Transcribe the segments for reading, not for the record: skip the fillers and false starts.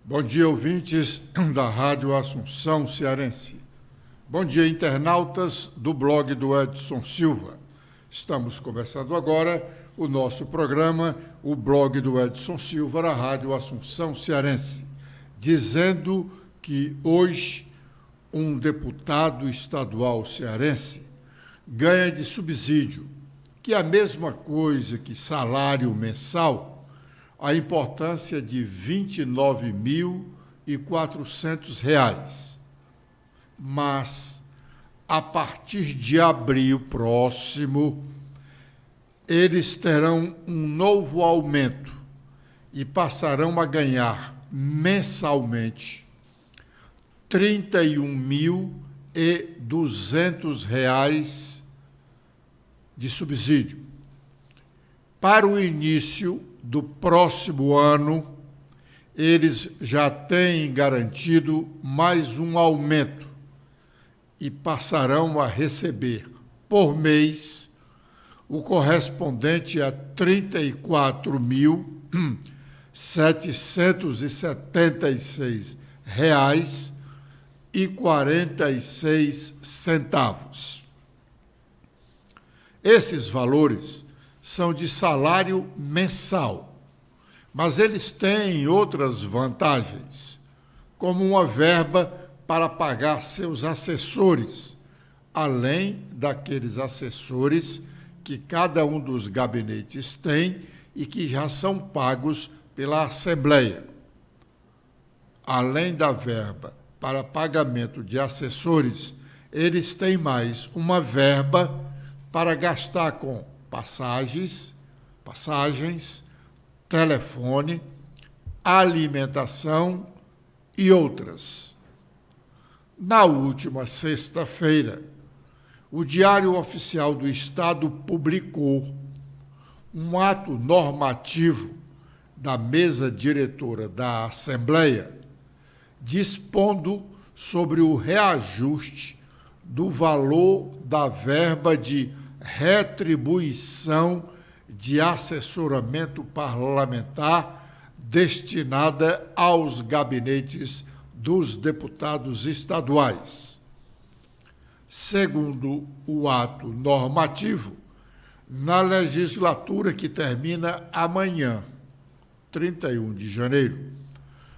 Bom dia, ouvintes da Rádio Assunção Cearense. Bom dia, internautas do blog do Edson Silva. Estamos começando agora o nosso programa, o blog do Edson Silva, na Rádio Assunção Cearense, dizendo que hoje um deputado estadual cearense ganha de subsídio, que é a mesma coisa que salário mensal, a importância de R$ 29.400. Mas, a partir de abril próximo, eles terão um novo aumento e passarão a ganhar mensalmente R$ 31.200 de subsídio. Para o início do próximo ano, eles já têm garantido mais um aumento e passarão a receber por mês o correspondente a R$ 34.776,46. Esses valores são de salário mensal, mas eles têm outras vantagens, como uma verba para pagar seus assessores, além daqueles assessores que cada um dos gabinetes tem e que já são pagos pela Assembleia. Além da verba para pagamento de assessores, eles têm mais uma verba para gastar com passagens, telefone, alimentação e outras. Na última sexta-feira, o Diário Oficial do Estado publicou um ato normativo da mesa diretora da Assembleia, dispondo sobre o reajuste do valor da verba de retribuição de assessoramento parlamentar destinada aos gabinetes dos deputados estaduais. Segundo o ato normativo, na legislatura que termina amanhã, 31 de janeiro,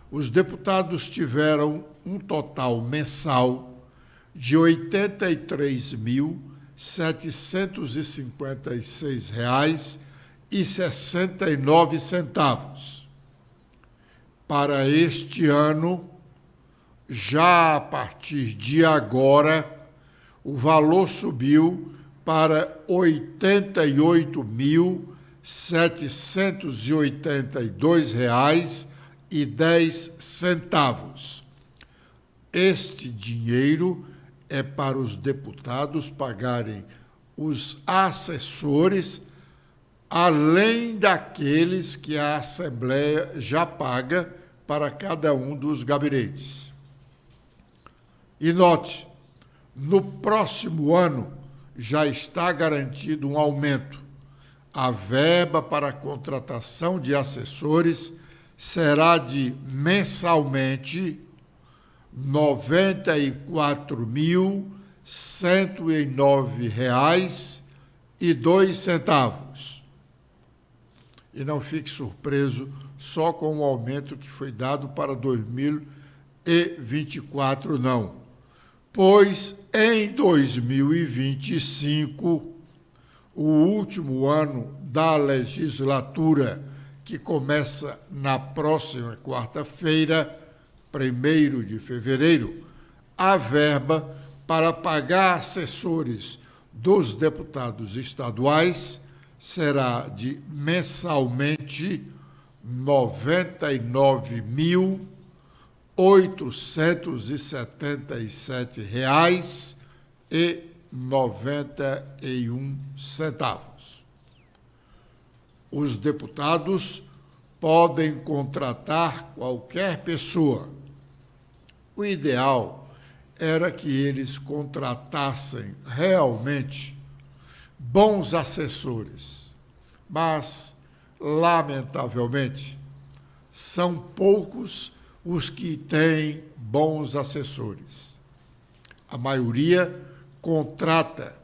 os deputados tiveram um total mensal de R$ 83.756,69. Para este ano, já a partir de agora, o valor subiu para R$ 88.782,10. Este dinheiro é para os deputados pagarem os assessores, além daqueles que a Assembleia já paga para cada um dos gabinetes. E note, no próximo ano já está garantido um aumento. A verba para a contratação de assessores será de mensalmente R$ 94.109,02. E não fique surpreso só com o aumento que foi dado para 2024, não. Pois em 2025, o último ano da legislatura, que começa na próxima quarta-feira, 1º de fevereiro, a verba para pagar assessores dos deputados estaduais será de mensalmente R$ 99.877,91. Os deputados podem contratar qualquer pessoa. O ideal era que eles contratassem realmente bons assessores, mas, lamentavelmente, são poucos os que têm bons assessores. A maioria contrata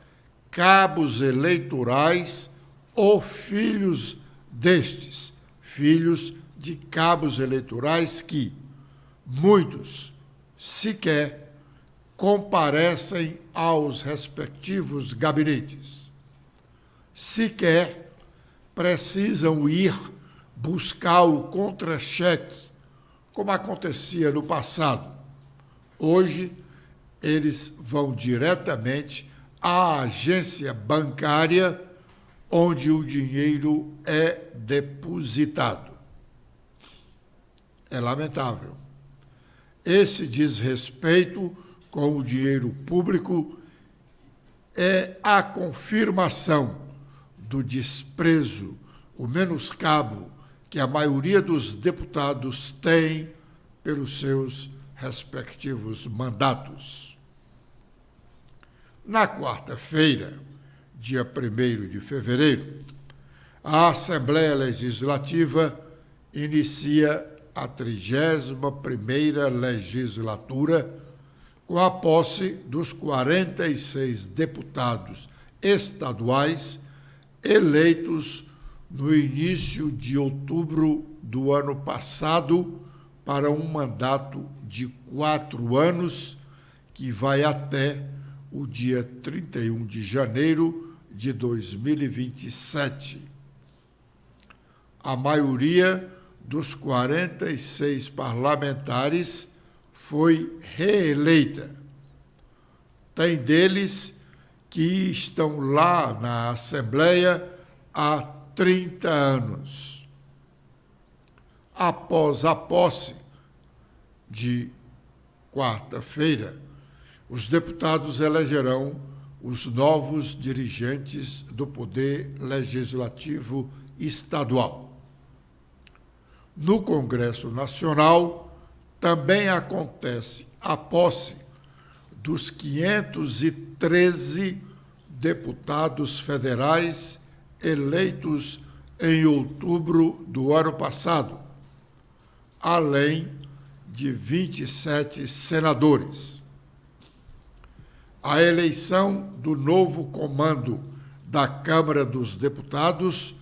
cabos eleitorais ou filhos destes, filhos de cabos eleitorais que muitos sequer comparecem aos respectivos gabinetes, sequer precisam ir buscar o contra-cheque, como acontecia no passado. Hoje, eles vão diretamente à agência bancária onde o dinheiro é depositado. É lamentável. Esse desrespeito com o dinheiro público é a confirmação do desprezo, o menoscabo que a maioria dos deputados tem pelos seus respectivos mandatos. Na quarta-feira, dia 1º de fevereiro, a Assembleia Legislativa inicia a 31ª legislatura com a posse dos 46 deputados estaduais eleitos no início de outubro do ano passado para um mandato de 4 anos que vai até o dia 31 de janeiro de 2027. A maioria dos 46 parlamentares foi reeleita. Tem deles que estão lá na Assembleia há 30 anos. Após a posse de quarta-feira, os deputados elegerão os novos dirigentes do Poder Legislativo Estadual. No Congresso Nacional, também acontece a posse dos 513 deputados federais eleitos em outubro do ano passado, além de 27 senadores. A eleição do novo comando da Câmara dos Deputados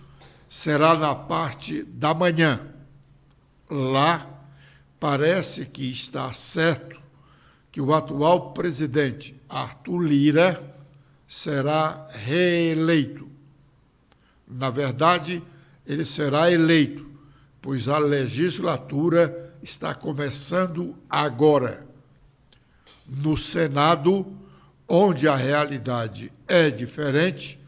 será na parte da manhã. Lá, parece que está certo que o atual presidente, Arthur Lira, será reeleito. Na verdade, ele será eleito, pois a legislatura está começando agora. No Senado, onde a realidade é diferente,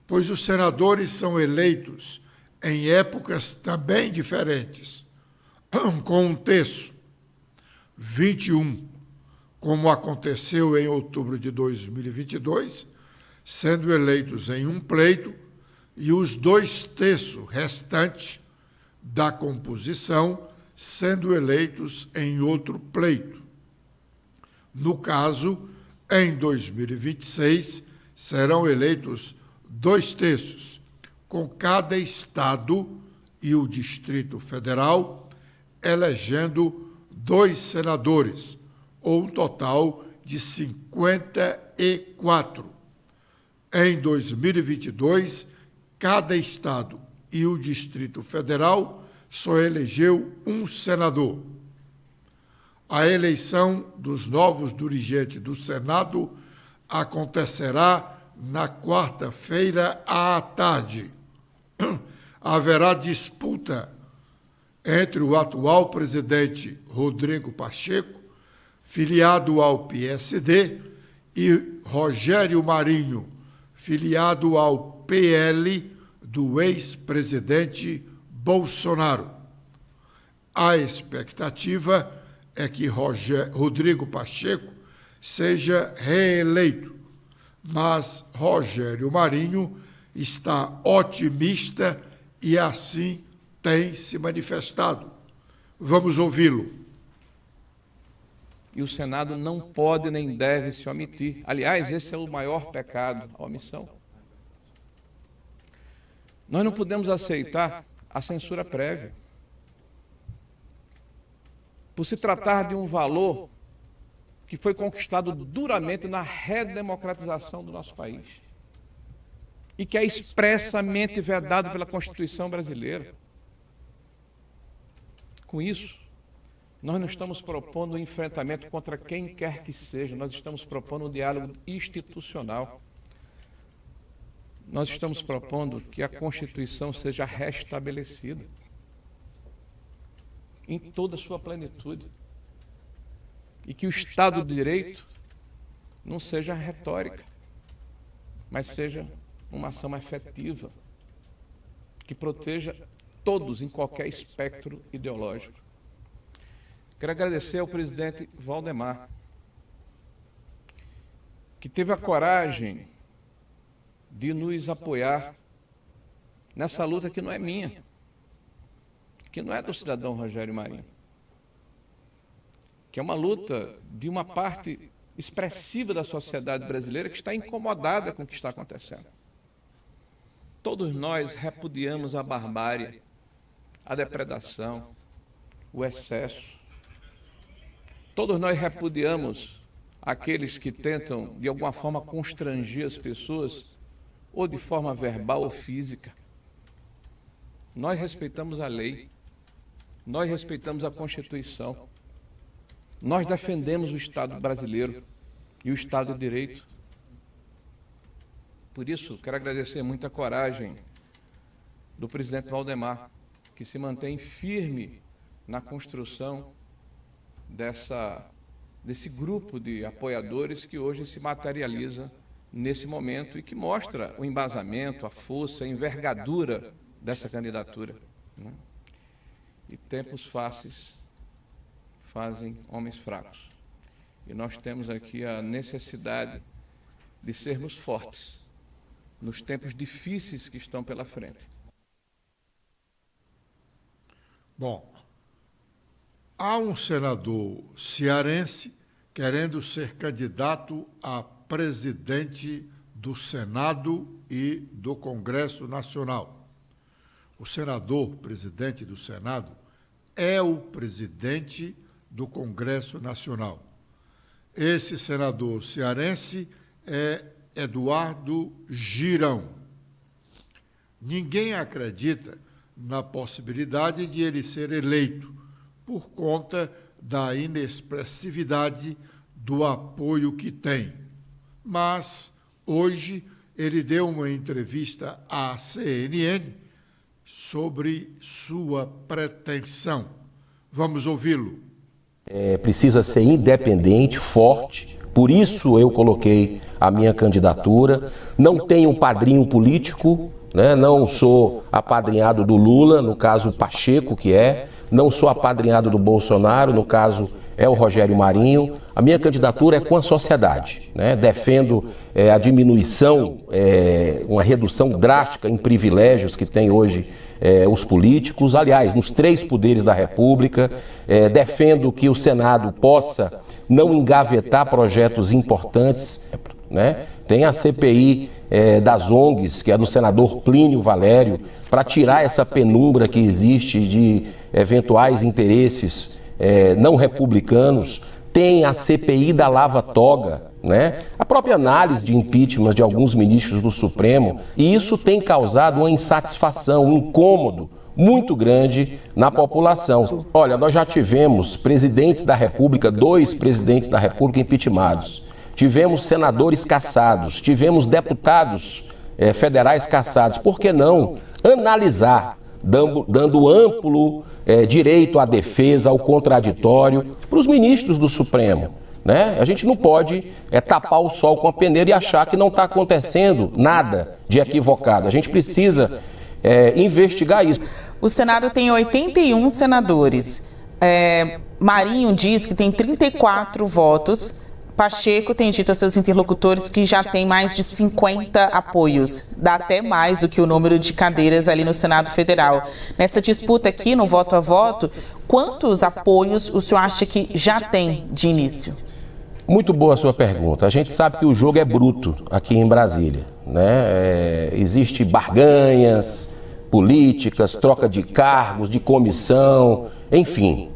pois os senadores são eleitos em épocas também diferentes, com um terço, 21, como aconteceu em outubro de 2022, sendo eleitos em um pleito, e os 2/3 restantes da composição sendo eleitos em outro pleito. No caso, em 2026, serão eleitos 2/3, com cada estado e o Distrito Federal elegendo 2 senadores, ou um total de 54. Em 2022, cada estado e o Distrito Federal só elegeu um senador. A eleição dos novos dirigentes do Senado acontecerá na quarta-feira à tarde. Haverá disputa entre o atual presidente Rodrigo Pacheco, filiado ao PSD, e Rogério Marinho, filiado ao PL do ex-presidente Bolsonaro. A expectativa é que Rodrigo Pacheco seja reeleito, mas Rogério Marinho está otimista e assim tem se manifestado. Vamos ouvi-lo. E o Senado não pode nem deve se omitir. Aliás, esse é o maior pecado, a omissão. Nós não podemos aceitar a censura prévia. por se tratar de um valor que foi conquistado duramente na redemocratização do nosso país e que é expressamente vedado pela Constituição brasileira. Com isso, nós não estamos propondo um enfrentamento contra quem quer que seja, nós estamos propondo um diálogo institucional. Nós estamos propondo que a Constituição seja restabelecida em toda a sua plenitude e que o Estado de Direito não seja retórica, mas seja uma ação efetiva que proteja todos em qualquer espectro ideológico. Quero agradecer ao presidente Valdemar, que teve a coragem de nos apoiar nessa luta que não é minha, que não é do cidadão Rogério Marinho, que é uma luta de uma parte expressiva da sociedade brasileira que está incomodada com o que está acontecendo. Todos nós repudiamos a barbárie, a depredação, o excesso. Todos nós repudiamos aqueles que tentam, de alguma forma, constranger as pessoas, ou de forma verbal ou física. Nós respeitamos a lei, nós respeitamos a Constituição, nós defendemos o Estado brasileiro e o Estado de Direito. Por isso, quero agradecer muito a coragem do presidente Valdemar, que se mantém firme na construção desse grupo de apoiadores que hoje se materializa nesse momento e que mostra o embasamento, a força, a envergadura dessa candidatura, né? E tempos fáceis fazem homens fracos. E nós temos aqui a necessidade de sermos fortes nos tempos difíceis que estão pela frente. Bom, há um senador cearense querendo ser candidato a presidente do Senado e do Congresso Nacional. O senador, presidente do Senado, é o presidente do Congresso Nacional. Esse senador cearense é Eduardo Girão. Ninguém acredita na possibilidade de ele ser eleito por conta da inexpressividade do apoio que tem. Mas, hoje, ele deu uma entrevista à CNN sobre sua pretensão. Vamos ouvi-lo. Precisa ser independente, forte, por isso eu coloquei a minha candidatura. Não tenho um padrinho político, né? Não sou apadrinhado do Lula, no caso o Pacheco que é, não sou apadrinhado do Bolsonaro, no caso é o Rogério Marinho. A minha candidatura é com a sociedade, né? Defendo a diminuição, uma redução drástica em privilégios que tem hoje os políticos, aliás, nos 3 poderes da República. Defendo que o Senado possa não engavetar projetos importantes, né? Tem a CPI das ONGs, que é do senador Plínio Valério, para tirar essa penumbra que existe de eventuais interesses não republicanos. Tem a CPI da Lava Toga, né? A própria análise de impeachment de alguns ministros do Supremo, e isso tem causado uma insatisfação, um incômodo muito grande na população. Olha, nós já tivemos presidentes da República, 2 presidentes da República impeachmentados, tivemos senadores cassados, tivemos deputados federais cassados. Por que não analisar, dando amplo direito à defesa, ao contraditório para os ministros do Supremo, né? A gente não pode tapar o sol com a peneira e achar que não está acontecendo nada de equivocado. A gente precisa investigar isso. O Senado tem 81 senadores. Marinho diz que tem 34 votos. Pacheco tem dito a seus interlocutores que já tem mais de 50 apoios. Dá até mais do que o número de cadeiras ali no Senado Federal. Nessa disputa aqui, no voto a voto, quantos apoios o senhor acha que já tem de início? Muito boa a sua pergunta. A gente sabe que o jogo é bruto aqui em Brasília, né? Existe barganhas políticas, troca de cargos, de comissão, enfim.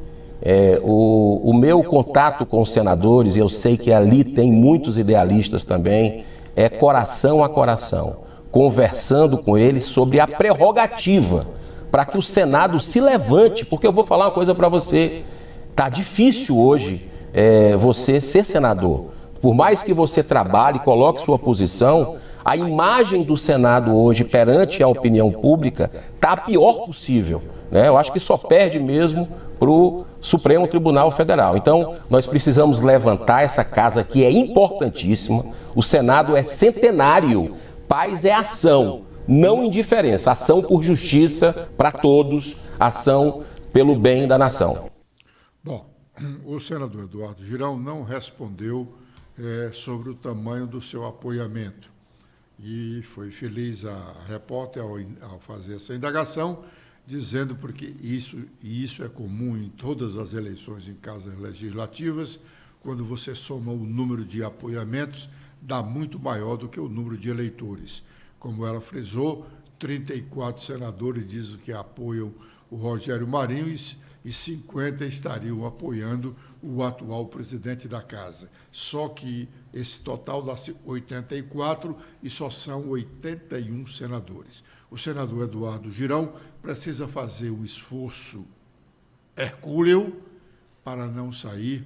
o meu contato com os senadores, e eu sei que ali tem muitos idealistas também, é coração a coração, conversando com eles sobre a prerrogativa, para que o Senado se levante, porque eu vou falar uma coisa para você, tá difícil hoje você ser senador. Por mais que você trabalhe, coloque sua posição, a imagem do Senado hoje perante a opinião pública está a pior possível, né? Eu acho que só perde mesmo para o Supremo Tribunal Federal. Então, nós precisamos levantar essa casa que é importantíssima. O Senado é centenário. Paz é ação, não indiferença. Ação por justiça para todos, ação pelo bem da nação. Bom, o senador Eduardo Girão não respondeu sobre o tamanho do seu apoiamento. E foi feliz a repórter ao fazer essa indagação, dizendo porque isso é comum em todas as eleições em casas legislativas, quando você soma o número de apoiamentos, dá muito maior do que o número de eleitores. Como ela frisou, 34 senadores dizem que apoiam o Rogério Marinho e 50 estariam apoiando o atual presidente da casa. Só que esse total dá 84 e só são 81 senadores. O senador Eduardo Girão precisa fazer um esforço hercúleo para não sair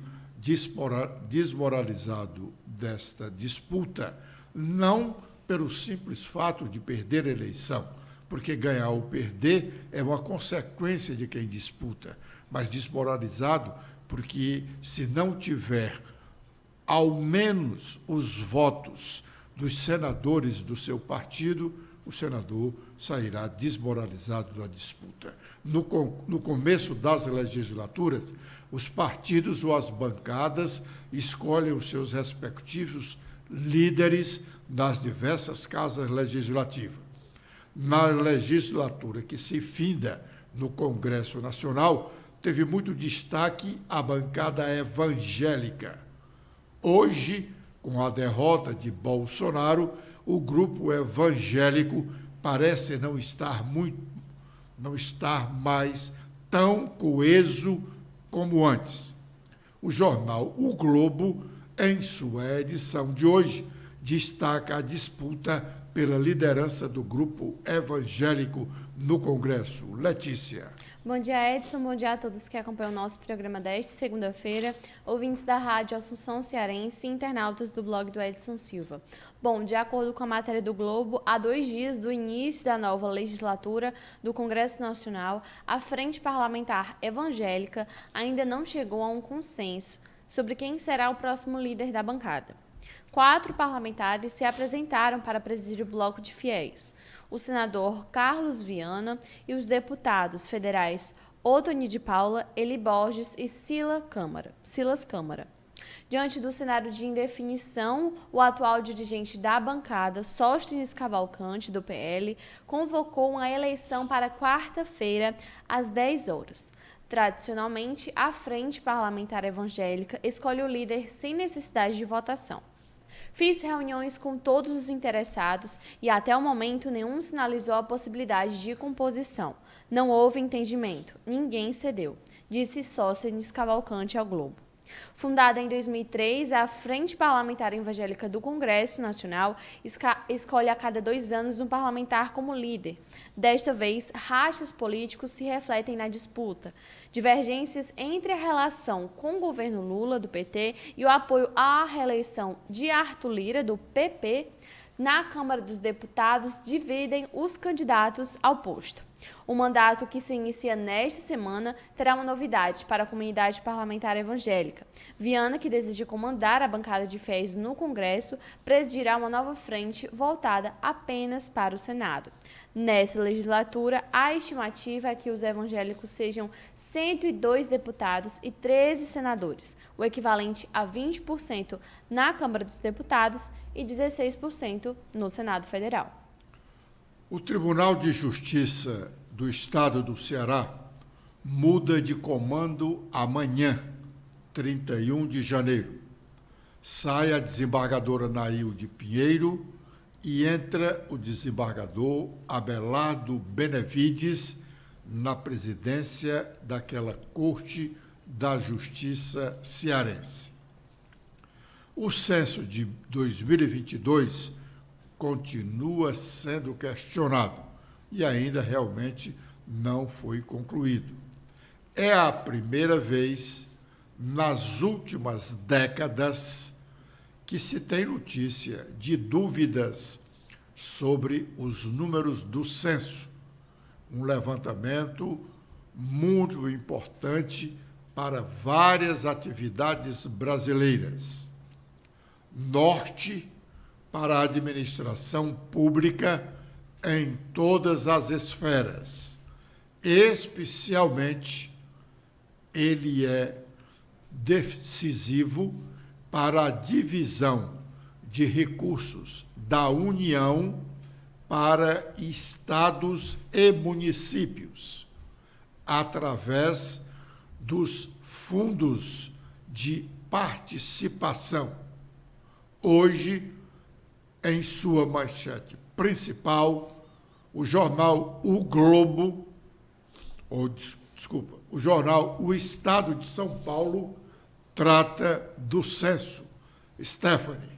desmoralizado desta disputa, não pelo simples fato de perder a eleição, porque ganhar ou perder é uma consequência de quem disputa, mas desmoralizado porque, se não tiver ao menos os votos dos senadores do seu partido, o senador sairá desmoralizado da disputa. No começo das legislaturas, os partidos ou as bancadas escolhem os seus respectivos líderes nas diversas casas legislativas. Na legislatura que se finda no Congresso Nacional, teve muito destaque a bancada evangélica. Hoje, com a derrota de Bolsonaro, o grupo evangélico parece não estar mais tão coeso como antes. O jornal O Globo, em sua edição de hoje, destaca a disputa pela liderança do grupo evangélico no Congresso. Letícia. Bom dia, Edson. Bom dia a todos que acompanham o nosso programa desta segunda-feira, ouvintes da Rádio Assunção Cearense e internautas do blog do Edson Silva. Bom, de acordo com a matéria do Globo, há 2 dias do início da nova legislatura do Congresso Nacional, a Frente Parlamentar Evangélica ainda não chegou a um consenso sobre quem será o próximo líder da bancada. 4 parlamentares se apresentaram para presidir o bloco de fiéis: o senador Carlos Viana e os deputados federais Ottoni de Paula, Eli Borges e Silas Câmara. Diante do cenário de indefinição, o atual dirigente da bancada, Sóstenes Cavalcante, do PL, convocou uma eleição para quarta-feira, às 10 horas. Tradicionalmente, a Frente Parlamentar Evangélica escolhe o líder sem necessidade de votação. Fiz reuniões com todos os interessados e, até o momento, nenhum sinalizou a possibilidade de composição. Não houve entendimento. Ninguém cedeu, disse Sóstenes Cavalcante ao Globo. Fundada em 2003, a Frente Parlamentar Evangélica do Congresso Nacional escolhe a cada 2 anos um parlamentar como líder. Desta vez, rachas políticos se refletem na disputa. Divergências entre a relação com o governo Lula, do PT, e o apoio à reeleição de Arthur Lira, do PP, na Câmara dos Deputados, dividem os candidatos ao posto. O mandato, que se inicia nesta semana, terá uma novidade para a comunidade parlamentar evangélica. Viana, que deseja comandar a bancada de fiéis no Congresso, presidirá uma nova frente voltada apenas para o Senado. Nessa legislatura, a estimativa é que os evangélicos sejam 102 deputados e 13 senadores, o equivalente a 20% na Câmara dos Deputados e 16% no Senado Federal. O Tribunal de Justiça do Estado do Ceará muda de comando amanhã, 31 de janeiro. Sai a desembargadora Nailde Pinheiro e entra o desembargador Abelardo Benevides na presidência daquela corte da Justiça cearense. O censo de 2022 continua sendo questionado e ainda realmente não foi concluído. É a primeira vez nas últimas décadas que se tem notícia de dúvidas sobre os números do censo, um levantamento muito importante para várias atividades brasileiras. Norte para a administração pública em todas as esferas. Especialmente, ele é decisivo para a divisão de recursos da União para estados e municípios, através dos fundos de participação. Hoje, em sua manchete principal, o jornal O Globo, o jornal O Estado de São Paulo, trata do censo. Stephanie.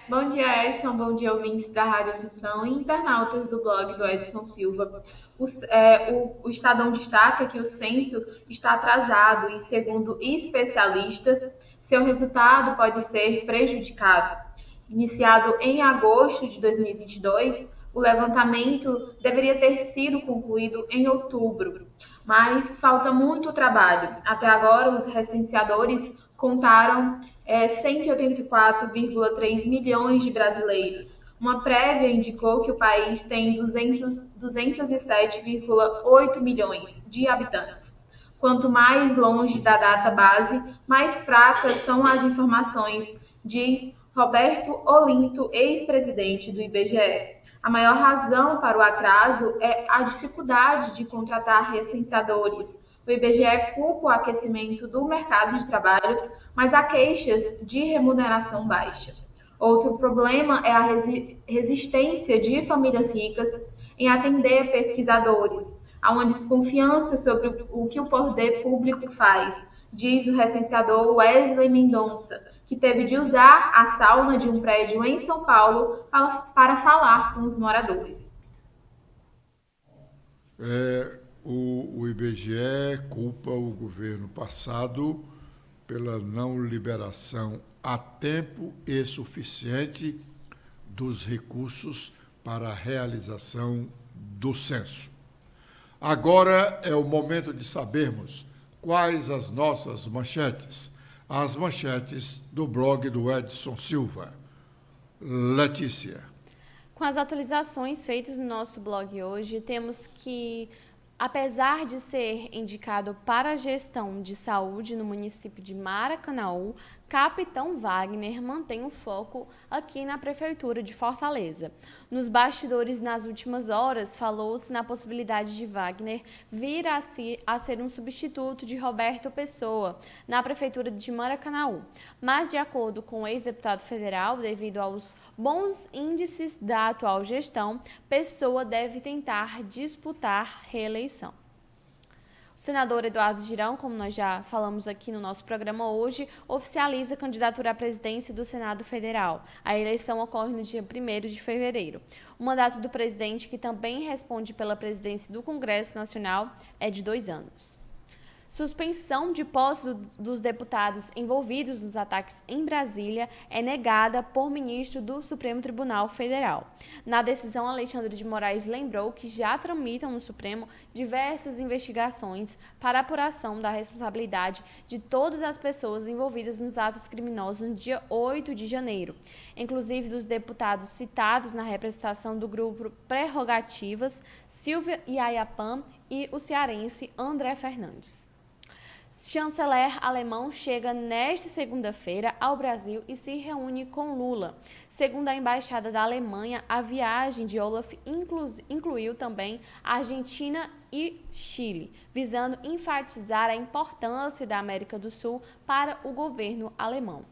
Bom dia, Edson. Bom dia, ouvintes da Rádio Assunção e internautas do blog do Edson Silva. O Estadão destaca que o censo está atrasado e, segundo especialistas, seu resultado pode ser prejudicado. Iniciado em agosto de 2022, o levantamento deveria ter sido concluído em outubro, mas falta muito trabalho. Até agora, os recenseadores contaram 184,3 milhões de brasileiros. Uma prévia indicou que o país tem 207,8 milhões de habitantes. Quanto mais longe da data base, mais fracas são as informações, diz Roberto Olinto, ex-presidente do IBGE. A maior razão para o atraso é a dificuldade de contratar recenseadores. O IBGE culpa o aquecimento do mercado de trabalho, mas há queixas de remuneração baixa. Outro problema é a resistência de famílias ricas em atender pesquisadores. Há uma desconfiança sobre o que o poder público faz, diz o recenseador Wesley Mendonça, que teve de usar a sauna de um prédio em São Paulo para falar com os moradores. O IBGE culpa o governo passado pela não liberação a tempo e suficiente dos recursos para a realização do censo. Agora é o momento de sabermos quais as nossas manchetes, as manchetes do blog do Edson Silva. Letícia. Com as atualizações feitas no nosso blog hoje, temos que, apesar de ser indicado para a gestão de saúde no município de Maracanaú, Capitão Wagner mantém o foco aqui na Prefeitura de Fortaleza. Nos bastidores, nas últimas horas, falou-se na possibilidade de Wagner vir a ser um substituto de Roberto Pessoa na Prefeitura de Maracanaú. Mas, de acordo com o ex-deputado federal, devido aos bons índices da atual gestão, Pessoa deve tentar disputar reeleição. O senador Eduardo Girão, como nós já falamos aqui no nosso programa hoje, oficializa a candidatura à presidência do Senado Federal. A eleição ocorre no dia 1º de fevereiro. O mandato do presidente, que também responde pela presidência do Congresso Nacional, é de 2 anos. Suspensão de posse dos deputados envolvidos nos ataques em Brasília é negada por ministro do Supremo Tribunal Federal. Na decisão, Alexandre de Moraes lembrou que já tramitam no Supremo diversas investigações para apuração da responsabilidade de todas as pessoas envolvidas nos atos criminosos no dia 8 de janeiro, inclusive dos deputados citados na representação do grupo Prerrogativas, Silvia Iaiapã e o cearense André Fernandes. Chanceler alemão chega nesta segunda-feira ao Brasil e se reúne com Lula. Segundo a Embaixada da Alemanha, a viagem de Olaf incluiu também a Argentina e Chile, visando enfatizar a importância da América do Sul para o governo alemão.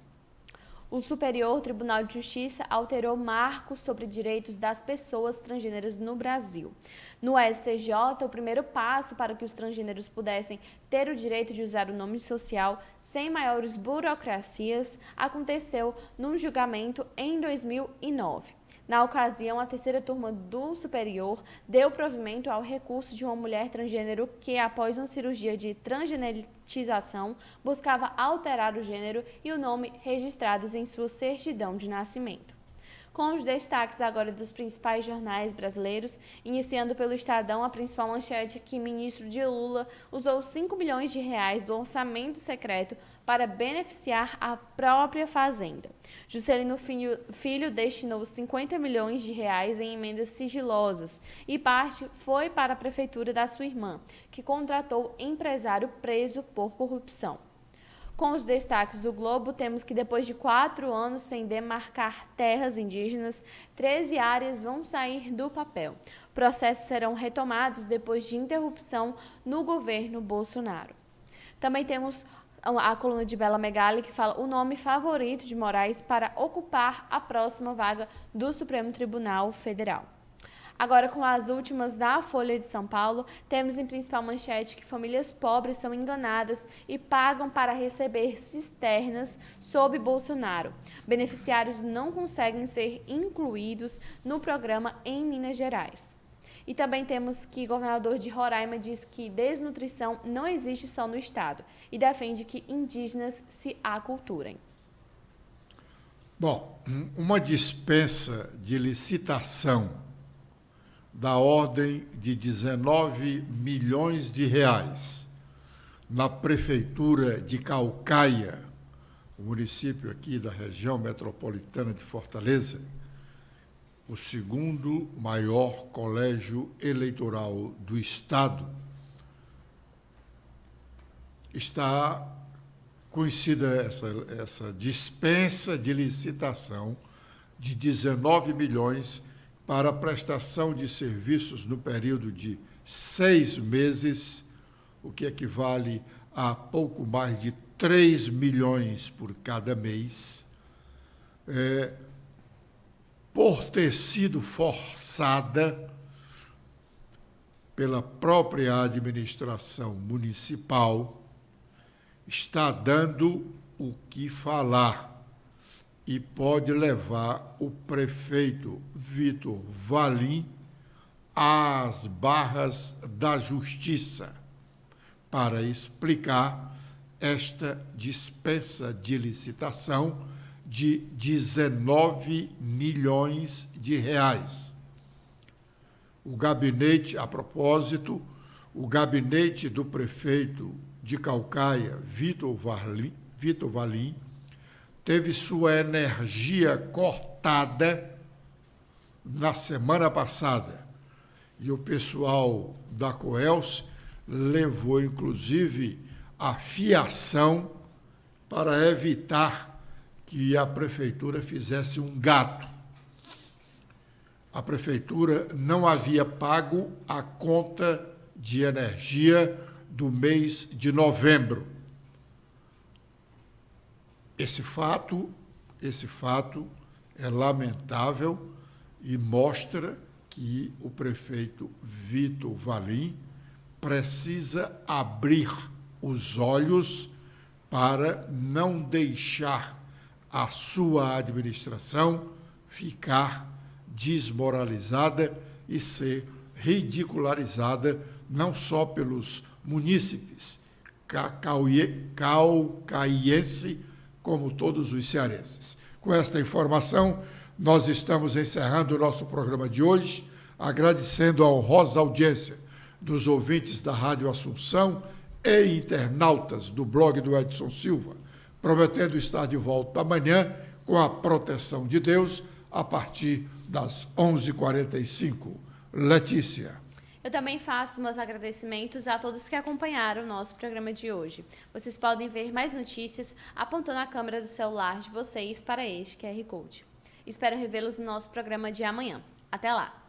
O Superior Tribunal de Justiça alterou marcos sobre direitos das pessoas transgêneras no Brasil. No STJ, o primeiro passo para que os transgêneros pudessem ter o direito de usar o nome social sem maiores burocracias aconteceu num julgamento em 2009. Na ocasião, a terceira turma do Superior deu provimento ao recurso de uma mulher transgênero que, após uma cirurgia de transgenetização, buscava alterar o gênero e o nome registrados em sua certidão de nascimento. Com os destaques agora dos principais jornais brasileiros, iniciando pelo Estadão, a principal manchete que ministro de Lula usou 5 bilhões de reais do orçamento secreto para beneficiar a própria Fazenda. Juscelino Filho destinou 50 milhões de reais em emendas sigilosas e parte foi para a prefeitura da sua irmã, que contratou empresário preso por corrupção. Com os destaques do Globo, temos que depois de 4 anos sem demarcar terras indígenas, 13 áreas vão sair do papel. Processos serão retomados depois de interrupção no governo Bolsonaro. Também temos a coluna de Bela Megali, que fala o nome favorito de Moraes para ocupar a próxima vaga do Supremo Tribunal Federal. Agora, com as últimas da Folha de São Paulo, temos em principal manchete que famílias pobres são enganadas e pagam para receber cisternas sob Bolsonaro. Beneficiários não conseguem ser incluídos no programa em Minas Gerais. E também temos que o governador de Roraima diz que desnutrição não existe só no estado e defende que indígenas se aculturem. Bom, uma dispensa de licitação da ordem de 19 milhões de reais na prefeitura de Caucaia, o município aqui da região metropolitana de Fortaleza, o segundo maior colégio eleitoral do estado, está conhecida essa dispensa de licitação de 19 milhões para a prestação de serviços no período de 6 meses, o que equivale a pouco mais de 3 milhões por cada mês, por ter sido forçada pela própria administração municipal, está dando o que falar e pode levar o prefeito Vitor Valim às barras da justiça para explicar esta dispensa de licitação de 19 milhões de reais. O gabinete, a propósito, o gabinete do prefeito de Caucaia, Vitor Valim, teve sua energia cortada na semana passada. E o pessoal da Coelce levou, inclusive, a fiação para evitar que a prefeitura fizesse um gato. A prefeitura não havia pago a conta de energia do mês de novembro. Esse fato é lamentável e mostra que o prefeito Vitor Valim precisa abrir os olhos para não deixar a sua administração ficar desmoralizada e ser ridicularizada não só pelos munícipes caucaienses, como todos os cearenses. Com esta informação, nós estamos encerrando o nosso programa de hoje, agradecendo a honrosa audiência dos ouvintes da Rádio Assunção e internautas do blog do Edson Silva, prometendo estar de volta amanhã com a proteção de Deus a partir das 11h45. Letícia. Eu também faço meus agradecimentos a todos que acompanharam o nosso programa de hoje. Vocês podem ver mais notícias apontando a câmera do celular de vocês para este QR Code. Espero revê-los no nosso programa de amanhã. Até lá!